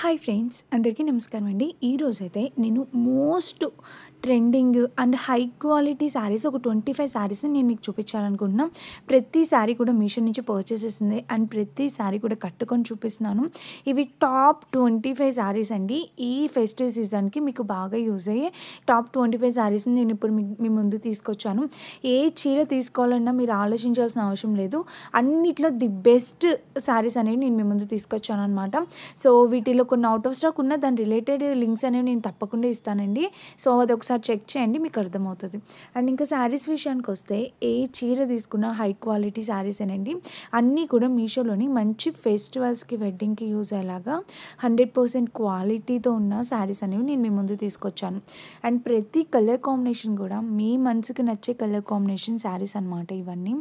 Hi friends, అందరికీ నమస్కారం అండి. ఈరోజైతే నేను most trending and high quality saris ఒక 25 శారీస్ని నేను మీకు చూపించాలనుకుంటున్నాను. ప్రతి శారీ కూడా మీషో నుంచి పర్చేస్ చేసింది అండ్ ప్రతి శారీ కూడా కట్టుకొని చూపిస్తున్నాను. ఇవి టాప్ 25 శారీస్ అండి. ఈ ఫెస్టివ్ సీజన్కి మీకు బాగా యూజ్ అయ్యే టాప్ 25 శారీస్ని నేను ఇప్పుడు మీ ముందు తీసుకొచ్చాను. ఏ చీర తీసుకోవాలన్నా మీరు ఆలోచించాల్సిన అవసరం లేదు. అన్నిట్లో ది బెస్ట్ శారీస్ అనేవి నేను మీ ముందు తీసుకొచ్చాను అనమాట. సో వీటిలో కొన్ని అవుట్ ఆఫ్ స్టాక్ ఉన్న దాని రిలేటెడ్ లింక్స్ అనేవి నేను తప్పకుండా ఇస్తానండి. సో అది ఒకసారి చెక్ చేయండి, మీకు అర్థమవుతుంది. అండ్ ఇంకా శారీస్ విషయానికి వస్తే ఏ చీర తీసుకున్నా హై క్వాలిటీ శారీసేనండి. అన్నీ కూడా మీషోలోని మంచి ఫెస్టివల్స్కి, వెడ్డింగ్కి యూజ్ అయ్యేలాగా 100% క్వాలిటీతో ఉన్న శారీస్ అనేవి నేను మీ ముందు తీసుకొచ్చాను. అండ్ ప్రతి కలర్ కాంబినేషన్ కూడా మీ మనసుకి నచ్చే కలర్ కాంబినేషన్ శారీస్ అనమాట ఇవన్నీ.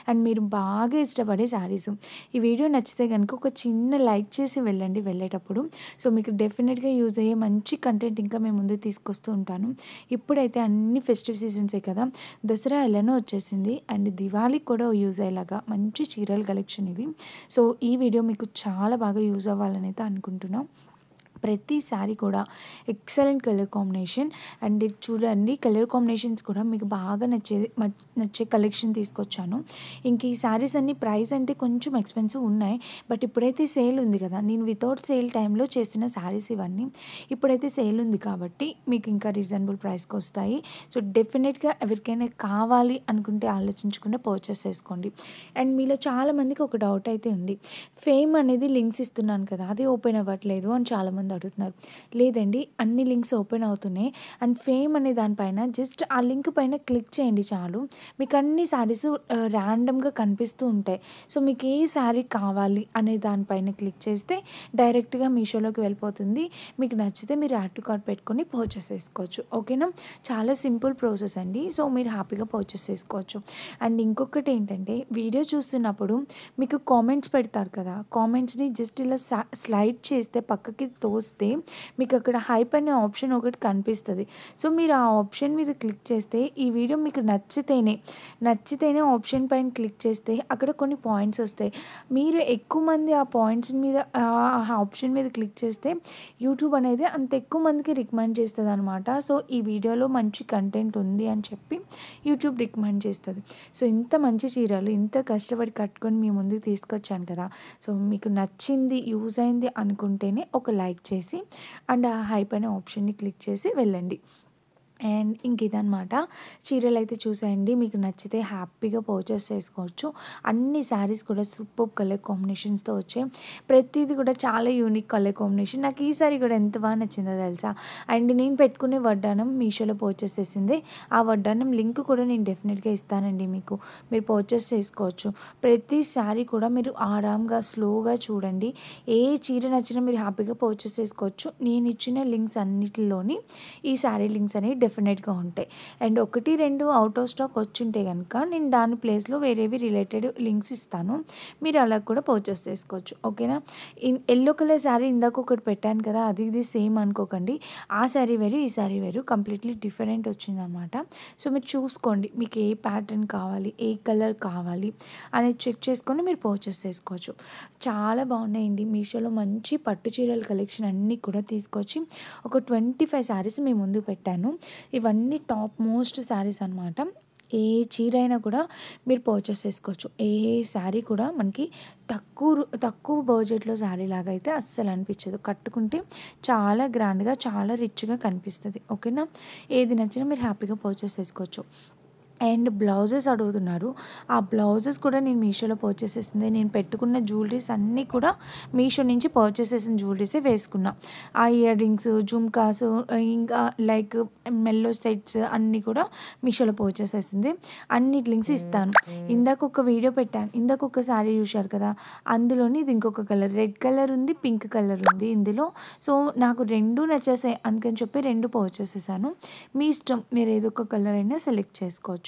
అండ్ మీరు బాగా ఇష్టపడే శారీస్. ఈ వీడియో నచ్చితే కనుక ఒక చిన్న లైక్ చేసి వెళ్ళండి వెళ్ళేటప్పుడు. సో మీకు డెఫినెట్గా యూజ్ అయ్యే మంచి కంటెంట్ ఇంకా మేము ముందు తీసుకొస్తూ ఉంటాను. ఇప్పుడైతే అన్ని ఫెస్టివ్ సీజన్సే కదా, దసరా ఎలానో వచ్చేసింది అండ్ దివాళీకి కూడా యూజ్ అయ్యేలాగా మంచి చీరల కలెక్షన్ ఇది. సో ఈ వీడియో మీకు చాలా బాగా యూజ్ అవ్వాలని అయితే అనుకుంటున్నాం. ప్రతి శారీ కూడా ఎక్సలెంట్ కలర్ కాంబినేషన్ అండ్ చూడండి, కలర్ కాంబినేషన్స్ కూడా మీకు బాగా నచ్చే కలెక్షన్ తీసుకొచ్చాను. ఇంక ఈ శారీస్ అన్ని ప్రైస్ అంటే కొంచెం ఎక్స్పెన్సివ్ ఉన్నాయి, బట్ ఇప్పుడైతే సేల్ ఉంది కదా, నేను వితౌట్ సేల్ టైంలో చేసిన శారీస్ ఇవన్నీ. ఇప్పుడైతే సేల్ ఉంది కాబట్టి మీకు ఇంకా రీజనబుల్ ప్రైస్కి వస్తాయి. సో డెఫినెట్గా ఎవరికైనా కావాలి అనుకుంటే ఆలోచించకుండా పర్చేస్ చేసుకోండి. అండ్ మీలో చాలామందికి ఒక డౌట్ అయితే ఉంది, ఫేమ్ అనేది లింక్స్ ఇస్తున్నాను కదా, అది ఓపెన్ అవ్వట్లేదు అని చాలామంది అడుగుతున్నారు. లేదండి, అన్ని లింక్స్ ఓపెన్ అవుతున్నాయి. అండ్ ఫేమ్ అనే దానిపైన జస్ట్ ఆ లింక్ పైన క్లిక్ చేయండి చాలు, మీకు అన్ని శారీస్ ర్యాండమ్గా కనిపిస్తూ ఉంటాయి. సో మీకు ఏ శారీ కావాలి అనే దానిపైన క్లిక్ చేస్తే డైరెక్ట్గా మీషోలోకి వెళ్ళిపోతుంది. మీకు నచ్చితే మీరు యాడ్ టు కార్ట్ పెట్టుకొని పర్చేస్ చేసుకోవచ్చు. ఓకేనా, చాలా సింపుల్ ప్రాసెస్ అండి. సో మీరు హ్యాపీగా పర్చేస్ చేసుకోవచ్చు. అండ్ ఇంకొకటి ఏంటంటే, వీడియో చూస్తున్నప్పుడు మీకు కామెంట్స్ పెడతారు కదా, కామెంట్స్ని జస్ట్ ఇలా స్లైడ్ చేస్తే పక్కకి తోస్తే మీకు అక్కడ హైప్ అనే ఆప్షన్ ఒకటి కనిపిస్తుంది. సో మీరు ఆ ఆప్షన్ మీద క్లిక్ చేస్తే, ఈ వీడియో మీకు నచ్చితేనే ఆప్షన్ పైన క్లిక్ చేస్తే అక్కడ కొన్ని పాయింట్స్ వస్తాయి. మీరు ఎక్కువ మంది ఆ పాయింట్స్ మీద ఆ ఆప్షన్ మీద క్లిక్ చేస్తే యూట్యూబ్ అనేది అంత ఎక్కువ మందికి రికమెండ్ చేస్తుంది అనమాట. సో ఈ వీడియోలో మంచి కంటెంట్ ఉంది అని చెప్పి యూట్యూబ్ రికమెండ్ చేస్తుంది. సో ఇంత మంచి చీరలు ఇంత కష్టపడి కట్టుకొని మీ ముందుకు తీసుకొచ్చాను కదా, సో మీకు నచ్చింది, యూజ్ అయింది అనుకుంటేనే ఒక లైక్ చేసి అండ్ ఆ హైప్ అనే ఆప్షన్ని క్లిక్ చేసి వెళ్ళండి. అండ్ ఇంక ఇదనమాట, చీరలు అయితే చూసేయండి, మీకు నచ్చితే హ్యాపీగా పర్చేస్ చేసుకోవచ్చు. అన్ని శారీస్ కూడా సూపర్ కలర్ కాంబినేషన్స్తో వచ్చాయి. ప్రతిదీ కూడా చాలా యూనిక్ కలర్ కాంబినేషన్. నాకు ఈ సారీ కూడా ఎంత బాగా నచ్చిందో తెలుసా. అండ్ నేను పెట్టుకునే వడ్డానం మీషోలో పర్చేస్ చేసింది. ఆ వడ్డానం లింక్ కూడా నేను డెఫినెట్గా ఇస్తానండి మీకు, మీరు పర్చేస్ చేసుకోవచ్చు. ప్రతి శారీ కూడా మీరు ఆరాంగా స్లోగా చూడండి, ఏ చీర నచ్చినా మీరు హ్యాపీగా పర్చేస్ చేసుకోవచ్చు. నేను ఇచ్చిన లింక్స్ అన్నిటిలోని ఈ శారీ లింక్స్ అనేవి డెఫినెట్గా ఉంటాయి. అండ్ 1-2 అవుట్ ఆఫ్ స్టాక్ వచ్చుంటే కనుక నేను దాని ప్లేస్లో వేరేవి రిలేటెడ్ లింక్స్ ఇస్తాను, మీరు అలా కూడా పర్చేస్ చేసుకోవచ్చు. ఓకేనా. ఎల్లో కలర్ శారీ ఇందాక ఒకటి పెట్టాను కదా, అది ఇది సేమ్ అనుకోకండి. ఆ శారీ వేరు, ఈ శారీ వేరు, కంప్లీట్లీ డిఫరెంట్ వచ్చిందనమాట. సో మీరు చూసుకోండి, మీకు ఏ ప్యాటర్న్ కావాలి, ఏ కలర్ కావాలి అనేది చెక్ చేసుకొని మీరు పర్చేస్ చేసుకోవచ్చు. చాలా బాగున్నాయండి. మీషోలో మంచి పట్టు చీరల కలెక్షన్ అన్నీ కూడా తీసుకొచ్చి ఒక 25 శారీస్ మీ ముందు పెట్టాను. ఇవన్నీ టాప్ మోస్ట్ శారీస్ అనమాట. ఏ చీర అయినా కూడా మీరు పర్చేస్ చేసుకోవచ్చు. ఏ శారీ కూడా మనకి తక్కువ బడ్జెట్లో శారీ లాగా అయితే అస్సలు అనిపించదు. కట్టుకుంటే చాలా గ్రాండ్గా, చాలా రిచ్గా కనిపిస్తుంది. ఓకేనా, ఏది నచ్చినా మీరు హ్యాపీగా పర్చేస్ చేసుకోవచ్చు. అండ్ బ్లౌజెస్ అడుగుతున్నారు, ఆ బ్లౌజెస్ కూడా నేను మీషోలో పర్చేస్ చేసింది. నేను పెట్టుకున్న జ్యువెలరీస్ అన్నీ కూడా మీషో నుంచి పర్చేస్ చేసిన జ్యువెలరీసే వేసుకున్నా. ఆ ఇయర్ రింగ్స్, జుమ్కాస్, ఇంకా లైక్ మెల్లో సెట్స్ అన్నీ కూడా మీషోలో పర్చేస్ చేసింది. అన్నిటి లింక్స్ ఇస్తాను. ఇందాక ఒక వీడియో పెట్టాను, ఇందాక ఒక శారీ చూశారు కదా, అందులోని ఇది ఇంకొక కలర్, రెడ్ కలర్ ఉంది, పింక్ కలర్ ఉంది ఇందులో. సో నాకు రెండు నచ్చేసాయి, అందుకని చెప్పి రెండు పర్చేస్ చేశాను. మీ ఇష్టం, మీరు ఏదో ఒక కలర్ అయినా సెలెక్ట్ చేసుకోవచ్చు.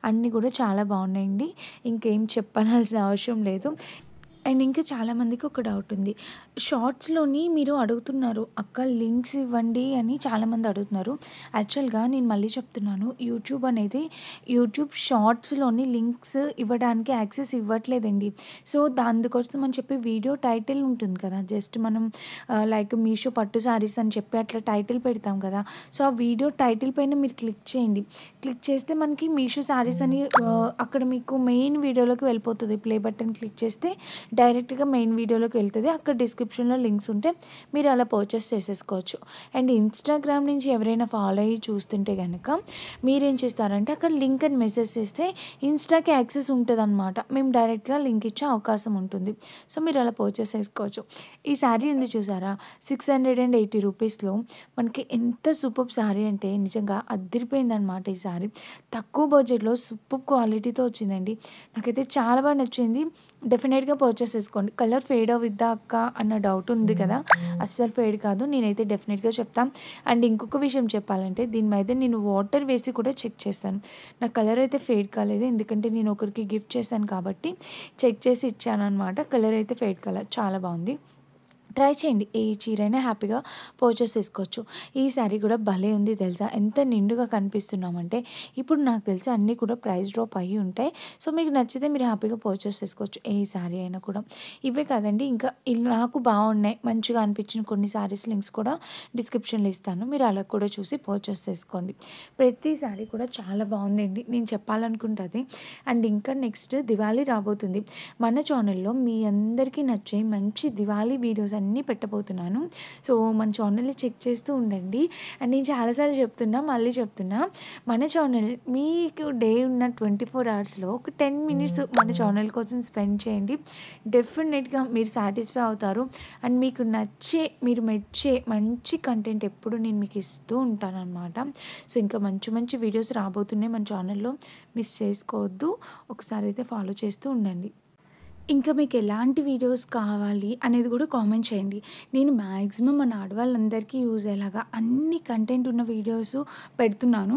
అన్నీ కూడా చాలా బాగున్నాయండి, ఇంకేం చెప్పాల్సిన అవసరం లేదు. అండ్ ఇంకా చాలామందికి ఒక డౌట్ ఉంది. షార్ట్స్‌లోని మీరు అడుగుతున్నారు, "అక్క లింక్స్ ఇవ్వండి" అని చాలామంది అడుగుతున్నారు. యాక్చువల్‌గా నేను మళ్ళీ చెప్తున్నాను. యూట్యూబ్ అనేది యూట్యూబ్ షార్ట్స్‌లోని లింక్స్ ఇవ్వడానికి యాక్సెస్ ఇవ్వట్లేదండి. సో, అందుకోసం అని చెప్పి వీడియో టైటిల్ ఉంటుంది కదా! జస్ట్ మనం లైక్ మీషో పట్టు సారీస్ అని చెప్పి అట్లా టైటిల్ పెడతాం కదా! సో, ఆ వీడియో టైటిల్ పైన మీరు క్లిక్ చేయండి. క్లిక్ చేస్తే మనకి మీషో సారీస్ అని అక్కడ మీకు మెయిన్ వీడియోలోకి వెళ్ళిపోతది. ప్లే బటన్ క్లిక్ చేస్తే డైరెక్ట్‌గా మెయిన్ వీడియోలోకి వెళ్తది. అక్కడ డిస్క్రిప్షన్‌లో లింక్స్ ఉంటే మీరు అలా పర్చేస్ చేసేసుకోవచ్చు. అండ్ ఇన్‌స్టాగ్రామ్ నుంచి ఎవరైనా ఫాలో అయ్యి చూస్తుంటే గనక మీరేం చేస్తారంటే అక్కడ లింక్ అని మెసేజ్ చేస్తే ఇన్‌స్టాకి యాక్సెస్ ఉంటదనమాట. మేము డైరెక్ట్‌గా లింక్ ఇచ్చే అవకాశం ఉంటుంది. సో, మీరు అలా పర్చేస్ చేసుకోవచ్చు. ఈ శారీ ఉంది చూసారా? 680 రూపీస్‌లో మనకి ఎంత సూపర్బ్ శారీ అంటే నిజంగా అద్దిరిపోయిందనమాట ఈ శారీ. తక్కువ బడ్జెట్‌లో సూపర్బ్ క్వాలిటీతో వచ్చిందండి. నాకైతే చాలా బాగా నచ్చింది. డెఫినెట్‌గా పర్చేస్ చేసుకోండి. కలర్ ఫేడ్ అవుద్దా అక్క అన్న డౌట్ ఉంది కదా! అస్సలు ఫేడ్ కాదు. నేనైతే డెఫినెట్‌గా చెప్తా. అండ్ ఇంకొక విషయం చెప్పాలంటే దీని మీద నేను వాటర్ వేసి కూడా చెక్ చేశాను. నా కలర్ అయితే ఫేడ్ కాలేదు. ఎందుకంటే నేను ఒకరికి గిఫ్ట్ చేశాను కాబట్టి చెక్ చేసి ఇచ్చాననమాట. కలర్ అయితే ఫేడ్ కాలేదు. చాలా బావుంది. ట్రై చేయండి. ఏ చీరైనా హ్యాపీగా పర్చేస్ చేసుకోవచ్చు. ఈ శారీ కూడా భలే ఉంది తెలుసా! ఎంత నిండుగా కనిపిస్తున్నామంటే, ఇప్పుడు నాకు తెలిసి అన్నీ కూడా ప్రైస్ డ్రాప్ అయ్యి ఉంటాయి. సో, మీకు నచ్చితే మీరు హ్యాపీగా పర్చేస్ చేసుకోవచ్చు. ఏ శారీ అయినా కూడా. ఇవే కాదండి ఇంకా నాకు బాగున్నాయి, మంచిగా అనిపించిన కొన్ని శారీస్ లింక్స్ కూడా డిస్క్రిప్షన్‌లో ఇస్తాను. మీరు అలా కూడా చూసి పర్చేస్ చేసుకోండి. ప్రతి శారీ కూడా చాలా బాగుందండి. నేను చెప్పాలనుకుంటే అండ్ ఇంకా నెక్స్ట్ దివాళీ రాబోతుంది. మన ఛానల్‌లో మీ అందరికీ నచ్చే మంచి దివాళీ వీడియోస్ అన్నీ పెట్టబోతున్నాను. సో, మన ఛానల్‌ని చెక్ చేస్తూ ఉండండి. అండ్ నేను చాలా సార్లు చెప్తున్నా, మళ్ళీ చెప్తున్నా. మన ఛానల్ మీకు డే ఉన్న 24 అవర్స్‌లో ఒక 10 మినిట్స్ మన ఛానల్ కోసం స్పెండ్ చేయండి. డెఫినెట్‌గా మీరు సాటిస్ఫై అవుతారు. అండ్ మీకు నచ్చే, మీరు మెచ్చే మంచి కంటెంట్ ఎప్పుడు నేను మీకు ఇస్తూ ఉంటాననమాట. సో, ఇంకా మంచి మంచి వీడియోస్ రాబోతున్నాయి మన ఛానల్‌లో. మిస్ చేసుకోవద్దు. ఒకసారి అయితే ఫాలో చేస్తూ ఉండండి. ఇంకా మీకు ఎలాంటి వీడియోస్ కావాలి అనేది కూడా కామెంట్ చేయండి. నేను మాక్సిమం మన ఆడవాళ్ళందరికీ యూజ్ అయ్యేలాగా అన్ని కంటెంట్ ఉన్న వీడియోస్ పెడుతున్నాను.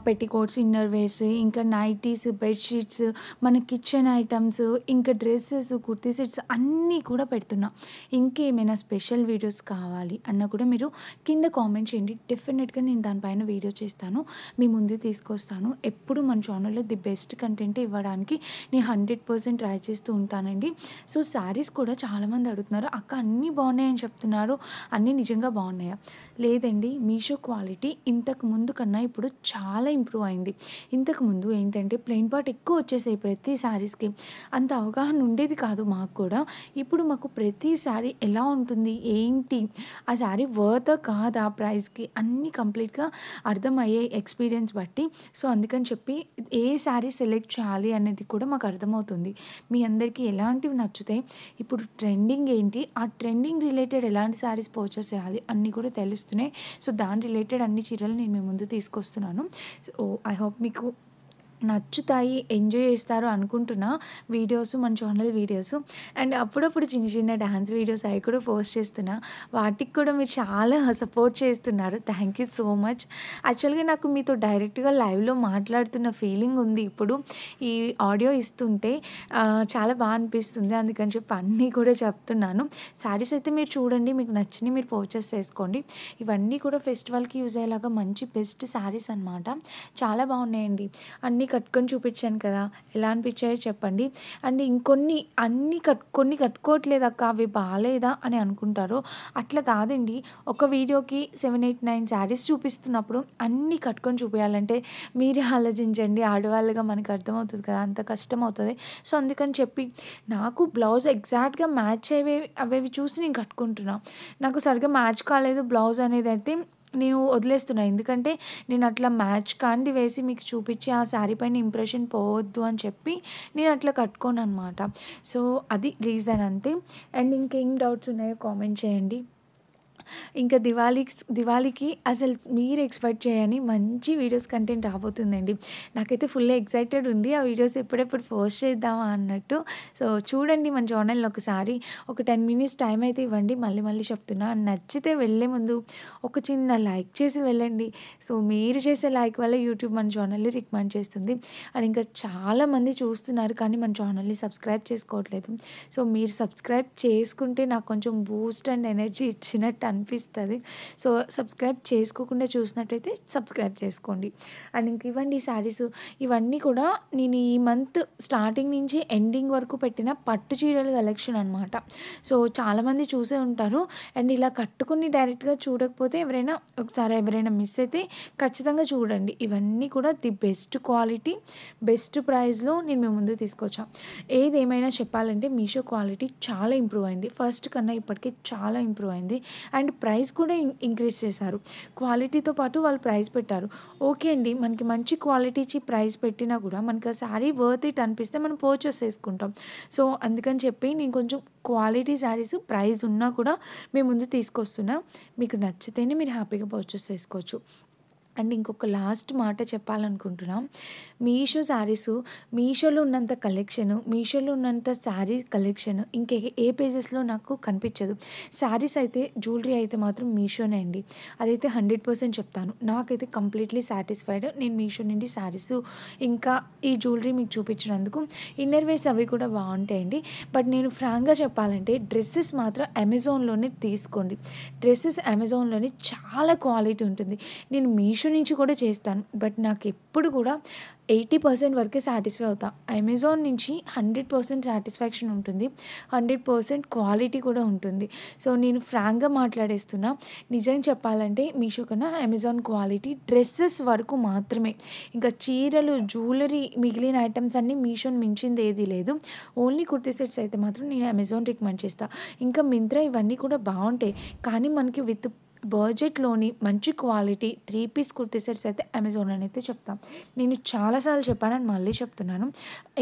పెట్టికోట్స్, ఇన్నర్ వేర్స్, ఇంకా నైటీస్, బెడ్‌షీట్స్, మన కిచెన్ ఐటమ్స్, ఇంకా డ్రెసెస్, కుర్తీ సెట్స్ అన్నీ కూడా పెడుతున్నా. ఇంకేమైనా స్పెషల్ వీడియోస్ కావాలి అన్నా కూడా మీరు కింద కామెంట్ చేయండి. డెఫినెట్‌గా నేను దానిపైన వీడియో చేస్తాను. మీ ముందుకు తీసుకొస్తాను. ఎప్పుడు మన ఛానల్‌లో ది బెస్ట్ కంటెంట్ ఇవ్వడానికి నేను 100% ట్రై చేస్తూ ఉంటానండి. సో, శారీస్ కూడా చాలామంది అడుగుతున్నారు, "అక్క అన్నీ బాగున్నాయని చెప్తున్నారు. అన్నీ నిజంగా బాగున్నాయా?" లేదండి. మీషో క్వాలిటీ ఇంతకు ముందు కన్నా ఇప్పుడు చాలా ఇంప్రూవ్ అయింది. ఇంతకుముందు ఏంటంటే ప్లెయిన్ పార్ట్ ఎక్కువ వచ్చేసాయి ప్రతి శారీస్‌కి. అంత అవగాహన ఉండేది కాదు మాకు కూడా. ఇప్పుడు మాకు ప్రతి శారీ ఎలా ఉంటుంది, ఏంటి, ఆ శారీ వర్తా కాదా ప్రైస్‌కి అన్నీ కంప్లీట్‌గా అర్థమయ్యాయి ఎక్స్‌పీరియన్స్ బట్టి. సో, అందుకని చెప్పి ఏ శారీ సెలెక్ట్ చేయాలి అనేది కూడా మాకు అర్థమవుతుంది. మీ అందరికీ ఎలాంటివి నచ్చుతాయి, ఇప్పుడు ట్రెండింగ్ ఏంటి, ఆ ట్రెండింగ్ రిలేటెడ్ ఎలాంటి శారీస్ పర్చేస్ చేయాలి అన్నీ కూడా తెలుస్తున్నాయి. సో, దాని రిలేటెడ్ అన్ని చీరలు నేను మీ ముందు తీసుకొస్తున్నాను. సో, ఐ హోప్ మీకు నచ్చుతాయి, ఎంజాయ్ చేస్తారు అనుకుంటున్నా వీడియోస్, మన ఛానల్ వీడియోస్. అండ్ అప్పుడప్పుడు చిన్న చిన్న డాన్స్ వీడియోస్ అవి కూడా పోస్ట్ చేస్తున్నా. వాటికి కూడా మీరు చాలా సపోర్ట్ చేస్తున్నారు. Thank you so much. యాక్చువల్‌గా నాకు మీతో డైరెక్ట్‌గా లైవ్‌లో మాట్లాడుతున్న ఫీలింగ్ ఉంది ఇప్పుడు. ఈ ఆడియో ఇస్తుంటే చాలా బా అనిపిస్తుంది. అందుకని చెప్పి అన్నీ కూడా చెప్తున్నాను. శారీస్ అయితే మీరు చూడండి, మీకు నచ్చినవి మీరు పర్చేస్ చేసుకోండి. ఇవన్నీ కూడా ఫెస్టివల్‌కి యూజ్ అయ్యేలాగా మంచి బెస్ట్ శారీస్ అనమాట. చాలా బాగున్నాయండి. అన్నీ కట్టుకొని చూపించాను కదా! ఎలా అనిపించాయో చెప్పండి. అండ్ ఇంకొన్ని కొన్ని కట్టుకోవట్లేదక్క అవి బాలేదా అని అనుకుంటారు. అట్లా కాదండి. ఒక వీడియోకి 7, 8, 9 శారీస్ చూపిస్తున్నప్పుడు అన్నీ కట్టుకొని చూపియాలంటే మీరే ఆలోచించండి. ఆడవాళ్ళుగా మనకు అర్థమవుతది కదా! అంత కష్టమవుతది. సో, అందుకని చెప్పి నాకు బ్లౌజ్ ఎగ్జాక్ట్‌గా మ్యాచ్ అవేవి చూసి నేను కట్టుకుంటున్నా. నాకు సరిగ్గా మ్యాచ్ కాలేదు బ్లౌజ్ అనేదైతే నేను వదిలేస్తున్నా. ఎందుకంటే నేను అట్లా మ్యాచ్ కానిది వేసి మీకు చూపించి ఆ శారీ పైన ఇంప్రెషన్ పోవద్దు అని చెప్పి నేను అట్లా కట్టుకోననమాట. సో, అది రీజన్ అంతే. అండ్ ఇంకేం డౌట్స్ ఉన్నాయో కామెంట్ చేయండి. ఇంకా దివాళీకి అసలు మీరు ఎక్స్‌పెక్ట్ చేయని మంచి వీడియోస్ కంటెంట్ రాబోతుందండి. నాకైతే ఫుల్ ఎక్సైటెడ్ ఉంది. ఆ వీడియోస్ ఎప్పుడెప్పుడు పోస్ట్ చేద్దామా అన్నట్టు. సో, చూడండి మన ఛానెల్‌ని ఒకసారి. ఒక 10 మినిట్స్ టైం అయితే ఇవ్వండి. మళ్ళీ మళ్ళీ చెప్తున్నా. నచ్చితే వెళ్ళే ముందు ఒక చిన్న లైక్ చేసి వెళ్ళండి. సో, మీరు చేసే లైక్ వల్ల యూట్యూబ్ మన ఛానల్‌ని రికమెండ్ చేస్తుంది. అండ్ ఇంకా చాలామంది చూస్తున్నారు కానీ మన ఛానల్‌ని సబ్స్క్రైబ్ చేసుకోవట్లేదు. సో, మీరు సబ్స్క్రైబ్ చేసుకుంటే నాకు కొంచెం బూస్ట్ అండ్ ఎనర్జీ ఇచ్చినట్టు అనిపిస్తది. సో, సబ్స్క్రైబ్ చేసుకోకుండా చూసినట్టయితే సబ్స్క్రైబ్ చేసుకోండి. అండ్ ఇంక ఇవ్వండి ఈ శారీసు. ఇవన్నీ కూడా నేను ఈ మంత్ స్టార్టింగ్ నుంచి ఎండింగ్ వరకు పెట్టిన పట్టు చీరల కలెక్షన్ అనమాట. సో, చాలామంది చూసే ఉంటారు. అండ్ ఇలా కట్టుకొని డైరెక్ట్‌గా చూడకపోతే ఎవరైనా మిస్ అయితే ఖచ్చితంగా చూడండి. ఇవన్నీ కూడా ది బెస్ట్ క్వాలిటీ, బెస్ట్ ప్రైస్‌లో నేను మీ ముందుకు తీసుకొచ్చా. ఏదేమైనా చెప్పాలంటే మీషో క్వాలిటీ చాలా ఇంప్రూవ్ అయింది. ఫస్ట్ కన్నా ఇప్పటికి చాలా ఇంప్రూవ్ అయింది. అండ్ ప్రైస్ కూడా ఇంక్రీజ్ చేశారు. క్వాలిటీతో పాటు వాళ్ళు ప్రైస్ పెట్టారు. ఓకే అండి. మనకి మంచి క్వాలిటీ ఇచ్చి ప్రైస్ పెట్టినా కూడా మనకి ఆ శారీ వర్త్ ఇట్ అనిపిస్తే మనం పర్చేస్ చేసుకుంటాం. సో, అందుకని చెప్పి నేను కొంచెం క్వాలిటీ శారీస్ ప్రైస్ ఉన్నా కూడా మీ ముందు తీసుకొస్తున్నా. మీకు నచ్చితేనే మీరు హ్యాపీగా పర్చేస్ చేసుకోవచ్చు. అండ్ ఇంకొక లాస్ట్ మాట చెప్పాలనుకుంటున్నా. మీషోలో ఉన్నంత కలెక్షను, మీషోలో ఉన్నంత శారీ కలెక్షన్ ఏ పేజెస్‌లో నాకు కనిపించదు. శారీస్ అయితే, జ్యువెలరీ అయితే మాత్రం మీషోనే అండి. అదైతే 100% చెప్తాను. నాకైతే కంప్లీట్‌లీ సాటిస్ఫైడ్. నేను మీషో నుండి శారీసు, ఇంకా ఈ జ్యువెలరీ మీకు చూపించినందుకు. ఇన్నర్ వేర్స్ అవి కూడా బాగుంటాయండి. బట్ నేను ఫ్రాంక్‌గా చెప్పాలంటే డ్రెసెస్ మాత్రం అమెజాన్‌లోనే తీసుకోండి. డ్రెసెస్ అమెజాన్‌లోనే చాలా క్వాలిటీ ఉంటుంది. నేను మీషో నుంచి కూడా చేస్తాను. బట్ నాకెప్పుడు కూడా 80% వరకే సాటిస్ఫై అవుతా. అమెజాన్ నుంచి 100% సాటిస్ఫాక్షన్ ఉంటుంది. 100% క్వాలిటీ కూడా ఉంటుంది. సో, నేను ఫ్రాంక్‌గా మాట్లాడేస్తున్నా. నిజం చెప్పాలంటే మీషో కన్నా అమెజాన్ క్వాలిటీ డ్రెసెస్ వరకు మాత్రమే. ఇంకా చీరలు, జ్యువెలరీ, మిగిలిన ఐటెమ్స్ అన్నీ మీషోని మించింది ఏది లేదు. ఓన్లీ కుర్తీ సెట్స్ అయితే మాత్రం నేను అమెజాన్ రికమెండ్ చేస్తా. ఇంకా మింత్రా ఇవన్నీ కూడా బావుంటాయి. కానీ మనకి విత్ బడ్జెట్‌లోని మంచి క్వాలిటీ 3 పీస్ కుర్తీ సెట్స్ అయితే అమెజాన్ అని అయితే చెప్తాం. నేను చాలా సార్లు చెప్పానని మళ్ళీ చెప్తున్నాను.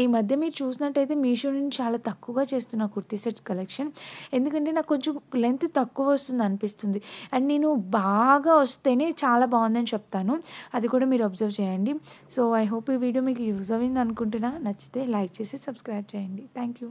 ఈ మధ్య మీరు చూసినట్టయితే మీషో నుంచి చాలా తక్కువగా చేస్తున్నా కుర్తీ సెట్స్ కలెక్షన్. ఎందుకంటే నాకు కొంచెం లెంత్ తక్కువ వస్తుంది అనిపిస్తుంది. అండ్ నేను బాగా వస్తేనే చాలా బాగుందని చెప్తాను. అది కూడా మీరు అబ్జర్వ్ చేయండి. సో, ఐ హోప్ ఈ వీడియో మీకు యూజ్ అయింది అనుకుంటున్నా. నచ్చితే లైక్ చేసి సబ్స్క్రైబ్ చేయండి. Thank you.